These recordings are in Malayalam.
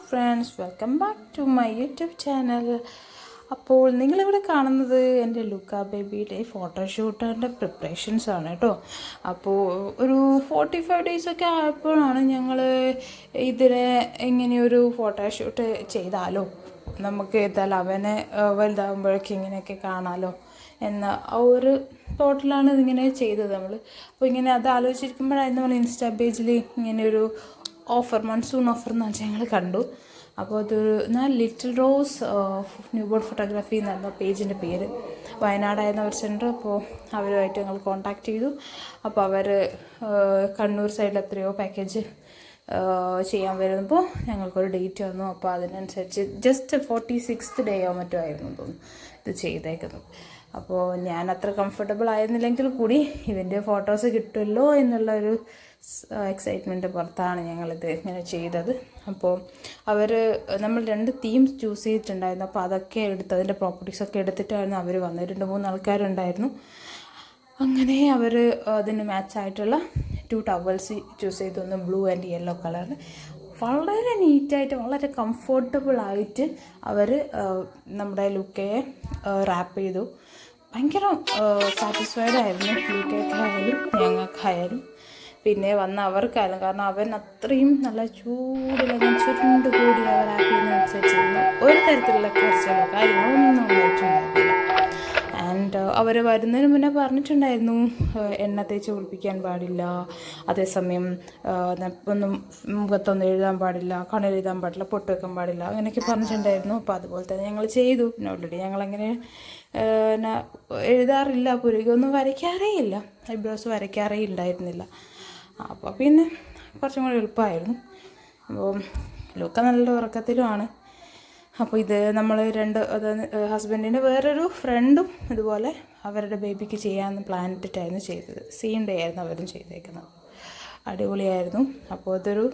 Friends, welcome back to my YouTube channel. അപ്പോൾ നിങ്ങളിവിടെ കാണുന്നത് എൻ്റെ ലുക്ക ബേബിയുടെ ഫോട്ടോഷൂട്ടിൻ്റെ പ്രിപ്പറേഷൻസ് ആണ് കേട്ടോ. അപ്പോൾ ഒരു 45 ഡേയ്സൊക്കെ ആയപ്പോഴാണ് ഞങ്ങൾ ഇതിനെ ഇങ്ങനെയൊരു ഫോട്ടോഷൂട്ട് ചെയ്താലോ, നമുക്ക് ഏതായാലും അവനെ വലുതാകുമ്പോഴേക്കും ഇങ്ങനെയൊക്കെ കാണാമല്ലോ എന്ന ആ ഒരു തോട്ടിലാണ് ഇതിങ്ങനെ ചെയ്തത് നമ്മൾ. അപ്പോൾ ഇങ്ങനെ അത് ആലോചിച്ചിരിക്കുമ്പോഴായിരുന്നു നമ്മൾ ഇൻസ്റ്റാ പേജിൽ ഇങ്ങനെയൊരു ഓഫർ, മൺസൂൺ ഓഫർ എന്ന് വെച്ചാൽ ഞങ്ങൾ കണ്ടു. അപ്പോൾ അതൊരു little rose new born photography എന്നായിരുന്നു പേജിൻ്റെ പേര്. വയനാടായിരുന്നു അവർ സെൻറ്റർ. അപ്പോൾ അവരുമായിട്ട് ഞങ്ങൾ കോൺടാക്റ്റ് ചെയ്തു. അപ്പോൾ അവർ കണ്ണൂർ സൈഡിൽ എത്രയോ പാക്കേജ് ചെയ്യാൻ വരുമ്പോൾ ഞങ്ങൾക്കൊരു ഡേറ്റ് വന്നു. അപ്പോൾ അതിനനുസരിച്ച് ജസ്റ്റ് 46th ഡേയോ മറ്റോ ആയിരുന്നു തോന്നുന്നു ഇത് ചെയ്തേക്കുന്നത്. അപ്പോൾ ഞാൻ അത്ര കംഫർട്ടബിൾ ആയിരുന്നില്ലെങ്കിൽ കൂടി ഇവൻ്റെ ഫോട്ടോസ് കിട്ടുമല്ലോ എന്നുള്ളൊരു എക്സൈറ്റ്മെൻറ്റ് പുറത്താണ് ഞങ്ങളിത് ഇങ്ങനെ ചെയ്തത്. അപ്പോൾ നമ്മൾ 2 തീംസ് ചൂസ് ചെയ്തിട്ടുണ്ടായിരുന്നു. അപ്പോൾ അതൊക്കെ എടുത്ത് അതിൻ്റെ പ്രോപ്പർട്ടീസൊക്കെ എടുത്തിട്ടായിരുന്നു അവർ വന്നത്. 2-3 ആൾക്കാരുണ്ടായിരുന്നു. അങ്ങനെ അവർ അതിന് മാച്ചായിട്ടുള്ള 2 ടവൽസ് ചൂസ് ചെയ്തു. ഒന്ന് ബ്ലൂ ആൻഡ് യെല്ലോ കളറിൽ വളരെ നീറ്റായിട്ട് വളരെ കംഫർട്ടബിളായിട്ട് അവർ നമ്മുടെ ലുക്കയെ റാപ്പ് ചെയ്തു. ഭയങ്കര സാറ്റിസ്ഫൈഡ് ആയിരുന്നു ലുക്കയ്ക്കായാലും ഞങ്ങൾക്കായാലും പിന്നെ വന്ന അവർക്കായാലും. കാരണം അവൻ അത്രയും നല്ല ചൂടിലങ്ങനെ ചുരുണ്ട് കൂടി അവർ റാപ്പ് ചെയ്യുന്നതനുസരിച്ചിരുന്നു. ഒരു തരത്തിലുള്ള കർച്ചകളോ കാര്യങ്ങളൊന്നും ഉണ്ടായിട്ടുണ്ടായിരുന്നില്ല. ആൻഡ് അവർ വരുന്നതിന് മുന്നേ പറഞ്ഞിട്ടുണ്ടായിരുന്നു എണ്ണ തേച്ച് കുളിപ്പിക്കാൻ പാടില്ല, അതേസമയം ഒന്നും മുഖത്തൊന്നും എഴുതാൻ പാടില്ല, കണ്ണിലെഴുതാൻ പാടില്ല, പൊട്ട് വെക്കാൻ പാടില്ല, അങ്ങനെയൊക്കെ പറഞ്ഞിട്ടുണ്ടായിരുന്നു. അപ്പോൾ അതുപോലെ തന്നെ ഞങ്ങൾ ചെയ്തു. പിന്നെ ഓൾറെഡി ഞങ്ങളങ്ങനെ എഴുതാറില്ല, പുരുകൊന്നും വരയ്ക്കാറേ ഇല്ല, ഐബ്രോസ് വരയ്ക്കാറേ ഉണ്ടായിരുന്നില്ല. അപ്പോൾ പിന്നെ കുറച്ചും കൂടി എളുപ്പമായിരുന്നു. അപ്പോൾ ലുക്ക നല്ല ഉറക്കത്തിലുമാണ്. അപ്പോൾ ഇത് നമ്മൾ ഹസ്ബൻഡിൻ്റെ വേറൊരു ഫ്രണ്ടും ഇതുപോലെ അവരുടെ ബേബിക്ക് ചെയ്യാമെന്ന് പ്ലാൻ ഇട്ടിട്ടായിരുന്നു ചെയ്തത്. സെയിം ഡേ ആയിരുന്നു അവരും ചെയ്തേക്കുന്നത്. അടിപൊളിയായിരുന്നു. അപ്പോൾ ഇതൊരു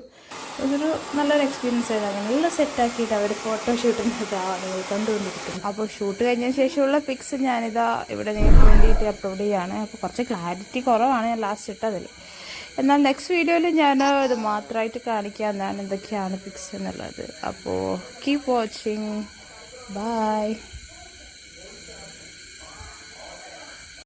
നല്ലൊരു എക്സ്പീരിയൻസ് ആയിരുന്നു. നല്ല സെറ്റാക്കിയിട്ട് അവർ ഫോട്ടോഷൂട്ടിന് നിങ്ങൾ കണ്ടുകൊണ്ടിരിക്കുന്നു. അപ്പോൾ ഷൂട്ട് കഴിഞ്ഞതിന് ശേഷമുള്ള പിക്സ് ഞാനിതാ ഇവിടെ നിങ്ങൾക്ക് വേണ്ടിയിട്ട് അപ്ലോഡ് ചെയ്യുകയാണ്. അപ്പോൾ കുറച്ച് ക്ലാരിറ്റി കുറവാണ് ഞാൻ ലാസ്റ്റ് ഇട്ടതിൽ. എന്നാൽ നെക്സ്റ്റ് വീഡിയോയിൽ ഞാൻ ഇത് മാത്രമായിട്ട് കാണിക്കാം ഞാൻ എന്തൊക്കെയാണ് പിക്സ് എന്നുള്ളത്. അപ്പോൾ കീപ് വാച്ചിങ്. ബൈ.